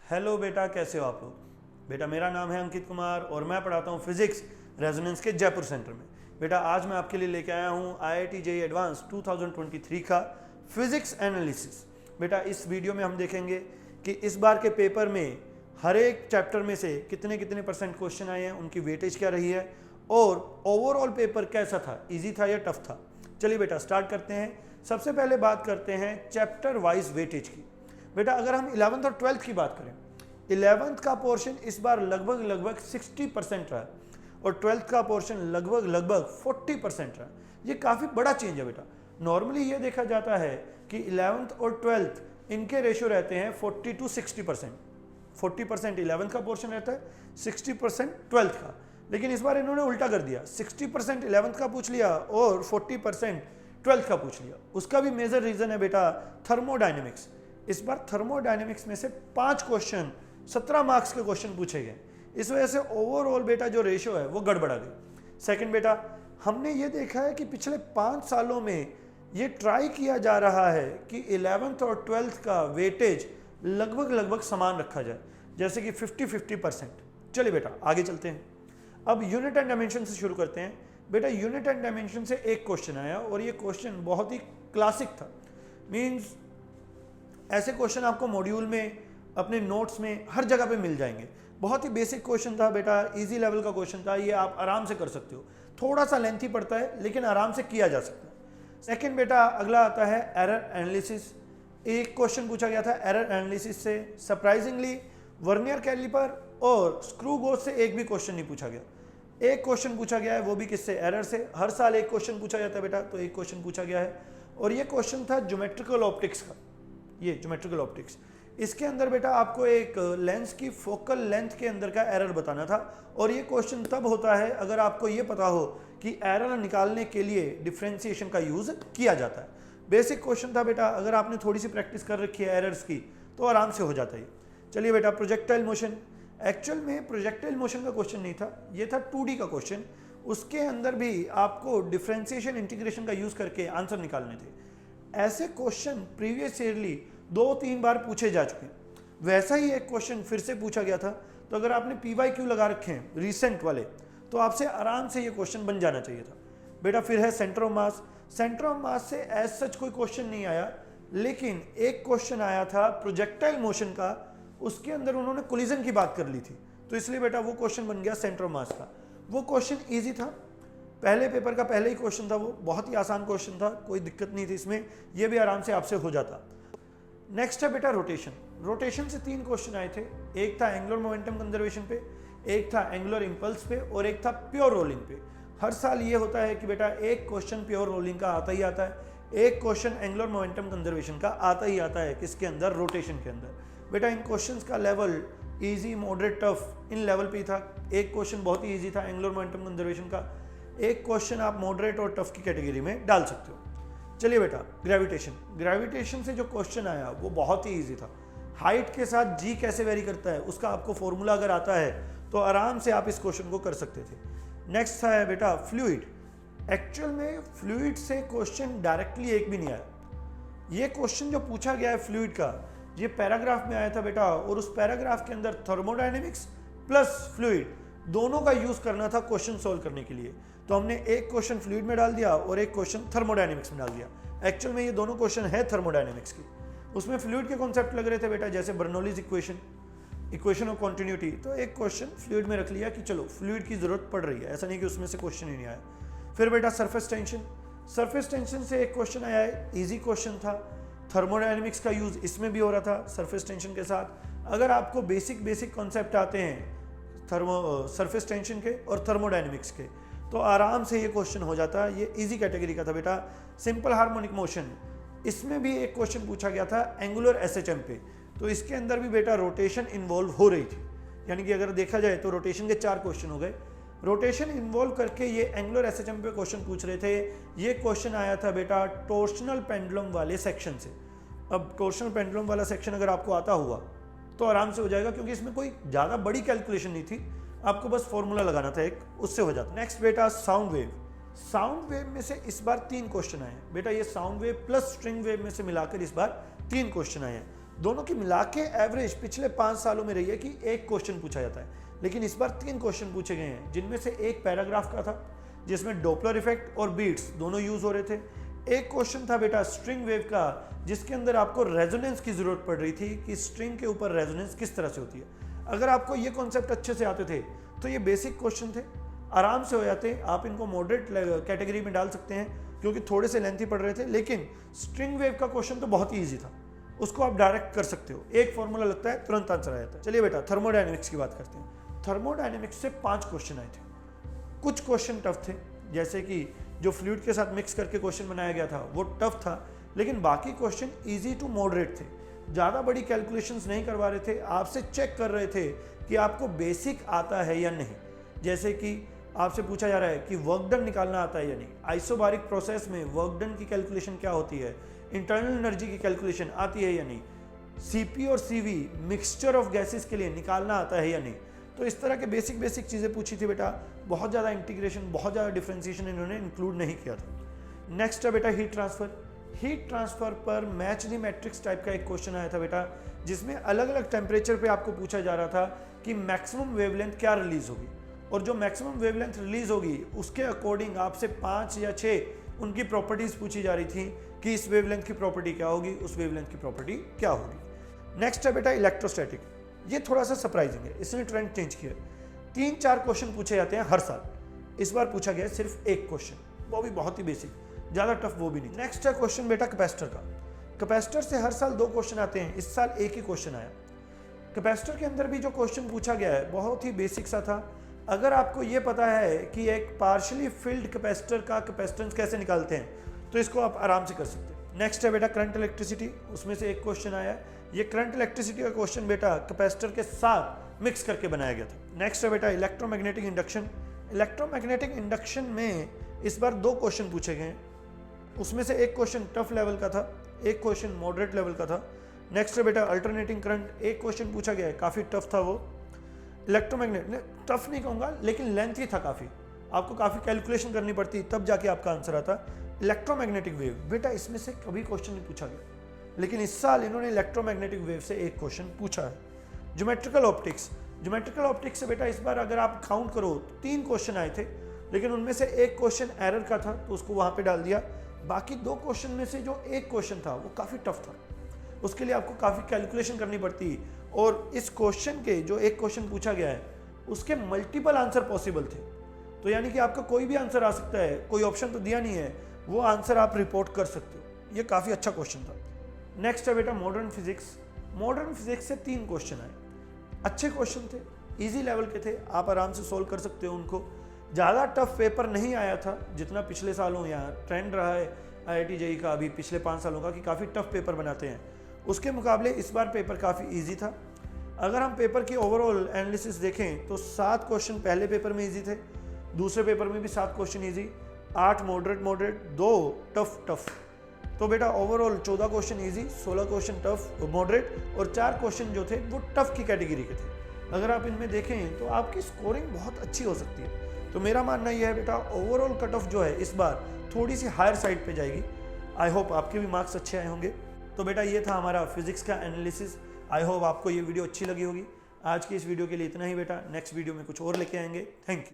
Hello बेटा, कैसे हो आप लोग। बेटा मेरा नाम है अंकित कुमार और मैं पढ़ाता हूँ फिजिक्स रेजोनेंस के जयपुर सेंटर में। बेटा आज मैं आपके लिए लेके आया हूँ IIT JEE एडवांस 2023 का फिजिक्स एनालिसिस। बेटा इस वीडियो में हम देखेंगे कि इस बार के पेपर में हर एक चैप्टर में से कितने कितने % क्वेश्चन आए हैं, उनकी वेटेज क्या रही है और ओवरऑल पेपर कैसा था, ईजी था या टफ था। चलिए बेटा स्टार्ट करते हैं। सबसे पहले बात करते हैं चैप्टर वाइज वेटेज की। बेटा अगर हम 11th और 12th की बात करें, 11th का पोर्शन इस बार लगभग 60% रहा और 12th का पोर्शन लगभग 40% रहा। ये काफ़ी बड़ा चेंज है बेटा। नॉर्मली ये देखा जाता है कि 11th और 12th इनके रेशियो रहते हैं 40 to 60%। 40% 11th का पोर्शन रहता है, 60% 12th का। लेकिन इस बार इन्होंने उल्टा कर दिया, 60% 11th का पूछ लिया और 40% 12th का पूछ लिया। उसका भी मेजर रीजन है बेटा थर्मोडायनेमिक्स। इस बार थर्मोडायनेमिक्स में से 5 क्वेश्चन 17 मार्क्स के क्वेश्चन पूछे गए। इस वजह से ओवरऑल बेटा जो रेशियो है वो गड़बड़ा गई। सेकंड बेटा हमने ये देखा है कि पिछले 5 सालों में ये ट्राई किया जा रहा है कि 11th और 12th का वेटेज लगभग समान रखा जाए, जैसे कि 50-50%। चलिए बेटा आगे चलते हैं। अब यूनिट एंड डायमेंशन से शुरू करते हैं। बेटा यूनिट एंड डायमेंशन से एक क्वेश्चन आया और ये क्वेश्चन बहुत ही क्लासिक था। मीन्स ऐसे क्वेश्चन आपको मॉड्यूल में, अपने नोट्स में, हर जगह पे मिल जाएंगे। बहुत ही बेसिक क्वेश्चन था बेटा, इजी लेवल का क्वेश्चन था। ये आप आराम से कर सकते हो। थोड़ा सा लेंथी पड़ता है लेकिन आराम से किया जा सकता है। सेकंड बेटा अगला आता है एरर एनालिसिस। एक क्वेश्चन पूछा गया था एरर एनालिसिस से। सरप्राइजिंगली वर्नियर कैलिपर और स्क्रू गेज से एक भी क्वेश्चन नहीं पूछा गया। एक क्वेश्चन पूछा गया है, वो भी किससे, एरर से। हर साल एक क्वेश्चन पूछा जाता है बेटा, तो एक क्वेश्चन पूछा गया है और ये क्वेश्चन था ज्योमेट्रिकल ऑप्टिक्स का। ये ज्योमेट्रिकल ऑप्टिक्स, इसके अंदर बेटा आपको एक लेंस की फोकल लेंथ के अंदर का एरर बताना था। और ये क्वेश्चन तब होता है अगर आपको ये पता हो कि एरर निकालने के लिए डिफरेंशिएशन का यूज किया जाता है। बेसिक क्वेश्चन था बेटा, अगर आपने थोड़ी सी प्रैक्टिस कर रखी है एरर्स की तो आराम से हो जाता है। चलिए बेटा प्रोजेक्टाइल मोशन। एक्चुअल में प्रोजेक्टाइल मोशन का क्वेश्चन नहीं था, ये था 2D का क्वेश्चन। उसके अंदर भी आपको डिफरेंशिएशन इंटीग्रेशन का यूज करके आंसर निकालने थे। ऐसे क्वेश्चन प्रीवियस ईयरली 2-3 बार पूछे जा चुके हैं। वैसा ही एक क्वेश्चन फिर से पूछा गया था। तो अगर आपने PYQ लगा रखे हैं रिसेंट वाले, तो आपसे आराम से ये क्वेश्चन बन जाना चाहिए था। बेटा फिर है centre of mass. Centre of mass से एज सच कोई क्वेश्चन नहीं आया, लेकिन एक क्वेश्चन आया था प्रोजेक्टाइल मोशन का। उसके अंदर उन्होंने कोलिजन की बात कर ली थी, तो इसलिए बेटा वो क्वेश्चन बन गया सेंटर ऑफ मास का। वो क्वेश्चन ईजी था, पहले पेपर का पहले ही क्वेश्चन था, वो बहुत ही आसान क्वेश्चन था, कोई दिक्कत नहीं थी इसमें, ये भी आराम से आपसे हो जाता। नेक्स्ट है बेटा रोटेशन। रोटेशन से 3 क्वेश्चन आए थे। एक था एंगुलर मोमेंटम कंजर्वेशन पे, एक था एंगुलर इंपल्स पे और एक था प्योर रोलिंग पे। हर साल ये होता है कि बेटा एक क्वेश्चन प्योर रोलिंग का आता ही आता है, एक क्वेश्चन एंगुलर मोमेंटम कंजर्वेशन का आता ही आता है। किसके अंदर? रोटेशन के अंदर। बेटा इन क्वेश्चंस का level easy, moderate, tough in level पे ही था। एक क्वेश्चन बहुत ही ईजी था एंगुलर मोमेंटम कंजर्वेशन का, एक क्वेश्चन आप मॉडरेट और टफ की कैटेगरी में डाल सकते हो। चलिए बेटा ग्रेविटेशन। ग्रेविटेशन से जो क्वेश्चन आया वो बहुत ही इजी था। हाइट के साथ जी कैसे वेरी करता है उसका आपको फॉर्मूला अगर आता है तो आराम से आप इस क्वेश्चन को कर सकते थे। नेक्स्ट था बेटा फ्लूइड। एक्चुअल में फ्लूइड से क्वेश्चन डायरेक्टली एक भी नहीं आया। ये क्वेश्चन जो पूछा गया है फ्लूइड का, ये पैराग्राफ में आया था बेटा, और उस पैराग्राफ के अंदर थर्मोडायनेमिक्स प्लस फ्लूइड दोनों का यूज करना था क्वेश्चन सोल्व करने के लिए। तो हमने एक क्वेश्चन फ्लूइड में डाल दिया और एक क्वेश्चन थर्मोडायनेमिक्स में डाल दिया। एक्चुअल में ये दोनों क्वेश्चन है थर्मोडायनेमिक्स की। उसमें फ्लूइड के कॉन्सेप्ट लग रहे थे बेटा, जैसे Bernoulli's equation, equation of continuity. तो एक क्वेश्चन फ्लूइड में रख लिया कि चलो फ्लूइड की जरूरत पड़ रही है, ऐसा नहीं कि उसमें से क्वेश्चन ही नहीं आया। फिर बेटा सरफेस टेंशन। सरफेस टेंशन से एक क्वेश्चन आया है, ईजी क्वेश्चन था। थर्मोडायनेमिक्स का यूज इसमें भी हो रहा था सरफेस टेंशन के साथ। अगर आपको बेसिक कॉन्सेप्ट आते हैं सरफेस टेंशन के और थर्मोडायनेमिक्स के, तो आराम से ये क्वेश्चन हो जाता है। ये इजी कैटेगरी का था बेटा। सिंपल हार्मोनिक मोशन, इसमें भी एक क्वेश्चन पूछा गया था एंगुलर SHM पे, तो इसके अंदर भी बेटा रोटेशन इन्वॉल्व हो रही थी। यानी कि अगर देखा जाए तो रोटेशन के 4 क्वेश्चन हो गए। रोटेशन इन्वॉल्व करके ये एंगुलर SHM पे क्वेश्चन पूछ रहे थे। ये क्वेश्चन आया था बेटा टॉर्शनल पेंडुलम वाले सेक्शन से। अब टॉर्शनल पेंडुलम वाला सेक्शन अगर आपको आता हुआ तो आराम से हो जाएगा, क्योंकि इसमें कोई ज़्यादा बड़ी कैलकुलेशन नहीं थी, आपको बस फॉर्मूला लगाना था एक, उससे हो जाता। नेक्स्ट बेटा साउंड वेव। साउंड वेव में से इस बार 3 क्वेश्चन आए हैं बेटा। ये sound wave plus string wave में से मिलाकर इस बार 3 क्वेश्चन आए हैं। दोनों की मिला के एवरेज पिछले 5 सालों में रही है कि एक क्वेश्चन पूछा जाता है, लेकिन इस बार 3 क्वेश्चन पूछे गए हैं, जिनमें से एक पैराग्राफ का था जिसमें डॉपलर इफेक्ट और बीट्स दोनों यूज हो रहे थे। एक क्वेश्चन था बेटा स्ट्रिंग वेव का, जिसके अंदर आपको रेजोनेंस की जरूरत पड़ रही थी कि स्ट्रिंग के ऊपर रेजोनेंस किस तरह से होती है। अगर आपको ये कॉन्सेप्ट अच्छे से आते थे तो ये बेसिक क्वेश्चन थे, आराम से हो जाते। आप इनको मॉडरेट कैटेगरी में डाल सकते हैं क्योंकि थोड़े से लेंथी पड़ रहे थे, लेकिन स्ट्रिंग वेव का क्वेश्चन तो बहुत ही ईजी था, उसको आप डायरेक्ट कर सकते हो। एक फॉर्मूला लगता है, तुरंत आंसर आ जाता है। चलिए बेटा थर्मोडायनेमिक्स की बात करते हैं। थर्मोडायनेमिक्स से 5 क्वेश्चन आए थे। कुछ क्वेश्चन टफ थे, जैसे कि जो फ्लूइड के साथ मिक्स करके क्वेश्चन बनाया गया था वो टफ था, लेकिन बाकी क्वेश्चन इजी टू मॉडरेट थे। ज़्यादा बड़ी कैलकुलेशंस नहीं करवा रहे थे, आपसे चेक कर रहे थे कि आपको बेसिक आता है या नहीं। जैसे कि आपसे पूछा जा रहा है कि वर्क डन निकालना आता है या नहीं, आइसोबारिक प्रोसेस में वर्क डन की कैलकुलेशन क्या होती है, इंटरनल एनर्जी की कैलकुलेशन आती है या नहीं, सीपी और सीवी मिक्सचर ऑफ गैसेस के लिए निकालना आता है या नहीं। तो इस तरह के बेसिक चीज़ें पूछी थी बेटा। बहुत ज़्यादा इंटीग्रेशन, बहुत ज़्यादा डिफ्रेंसिएशन इन्होंने इंक्लूड नहीं किया था। नेक्स्ट है बेटा हीट ट्रांसफर। हीट ट्रांसफर पर मैच द मैट्रिक्स टाइप का एक क्वेश्चन आया था बेटा, जिसमें अलग अलग टेम्परेचर पे आपको पूछा जा रहा था कि मैक्सिमम वेवलेंथ क्या रिलीज होगी, और जो मैक्सिमम वेवलेंथ रिलीज होगी उसके अकॉर्डिंग आपसे 5 या 6 उनकी प्रॉपर्टीज पूछी जा रही थी कि इस वेवलेंथ की प्रॉपर्टी क्या होगी, उस वेवलेंथ की प्रॉपर्टी क्या होगी। नेक्स्ट है बेटा इलेक्ट्रोस्टैटिक। ये थोड़ा सा सरप्राइजिंग है, इसने ट्रेंड चेंज किया। 3-4 क्वेश्चन पूछे जाते हैं हर साल, इस बार पूछा गया सिर्फ एक क्वेश्चन, वो भी बहुत ही बेसिक, ज़्यादा टफ वो भी नहीं। नेक्स्ट है क्वेश्चन बेटा कैपेसिटर का। कैपेसिटर से हर साल 2 क्वेश्चन आते हैं, इस साल एक ही क्वेश्चन आया। कैपेसिटर के अंदर भी जो क्वेश्चन पूछा गया है बहुत ही बेसिक सा था। अगर आपको ये पता है कि एक पार्शियली फिल्ड कैपेसिटर का कैपेसिटेंस कैसे निकालते हैं तो इसको आप आराम से कर सकते हैं। नेक्स्ट है बेटा करंट इलेक्ट्रिसिटी, उसमें से एक क्वेश्चन आया। ये करंट इलेक्ट्रिसिटी का क्वेश्चन बेटा कैपेसिटर के साथ मिक्स करके बनाया गया था। नेक्स्ट है बेटा इलेक्ट्रोमैग्नेटिक इंडक्शन। इलेक्ट्रोमैग्नेटिक इंडक्शन में इस बार 2 क्वेश्चन पूछे गए हैं, उसमें से एक क्वेश्चन टफ लेवल का था, एक क्वेश्चन मॉडरेट लेवल का था। नेक्स्ट है बेटा अल्टरनेटिंग करंट, एक क्वेश्चन पूछा गया है, काफ़ी टफ था वो। इलेक्ट्रोमैग्नेट टफ नहीं कहूँगा, लेकिन लेंथी था काफ़ी, आपको काफ़ी कैलकुलेशन करनी पड़ती तब जाके आपका आंसर आता। इलेक्ट्रोमैग्नेटिक वेव बेटा इसमें से कभी क्वेश्चन नहीं पूछा गया, लेकिन इस साल इन्होंने इलेक्ट्रोमैग्नेटिक वेव से एक क्वेश्चन पूछा है। Geometrical optics. ज्योमेट्रिकल ऑप्टिक्स से बेटा इस बार अगर आप काउंट करो तो 3 क्वेश्चन आए थे, लेकिन उनमें से एक क्वेश्चन एरर का था तो उसको वहाँ पे डाल दिया। बाकी 2 क्वेश्चन में से जो एक क्वेश्चन था वो काफ़ी टफ था, उसके लिए आपको काफ़ी कैलकुलेशन करनी पड़ती, और इस क्वेश्चन के जो एक क्वेश्चन पूछा गया है उसके मल्टीपल आंसर पॉसिबल थे। तो यानी कि आपका कोई भी आंसर आ सकता है, कोई ऑप्शन तो दिया नहीं है, वो आंसर आप रिपोर्ट कर सकते हो। ये काफ़ी अच्छा क्वेश्चन था। नेक्स्ट है बेटा मॉडर्न फिजिक्स। मॉडर्न फिजिक्स से 3 क्वेश्चन आए, अच्छे क्वेश्चन थे, इजी लेवल के थे, आप आराम से सोल्व कर सकते हो उनको। ज़्यादा टफ पेपर नहीं आया था जितना पिछले सालों यहाँ ट्रेंड रहा है IIT JEE का अभी पिछले 5 सालों का कि काफ़ी टफ पेपर बनाते हैं, उसके मुकाबले इस बार पेपर काफ़ी इजी था। अगर हम पेपर की ओवरऑल एनालिसिस देखें तो 7 क्वेश्चन पहले पेपर में इजी थे, दूसरे पेपर में भी 7 क्वेश्चन इजी, 8 मॉडरेट, 2 टफ। तो बेटा overall 14 question easy, 16 question tough moderate, और 4 क्वेश्चन जो थे वो टफ की कैटेगरी के थे। अगर आप इनमें देखें तो आपकी स्कोरिंग बहुत अच्छी हो सकती है। तो मेरा मानना यह है बेटा ओवरऑल कट ऑफ जो है इस बार थोड़ी सी हायर साइड पे जाएगी। आई होप आपके भी मार्क्स अच्छे आए होंगे। तो बेटा ये था हमारा फिजिक्स का एनालिसिस। आई होप आपको ये वीडियो अच्छी लगी होगी। आज की इस वीडियो के लिए इतना ही बेटा, नेक्स्ट वीडियो में कुछ और लेके आएंगे। Thank you.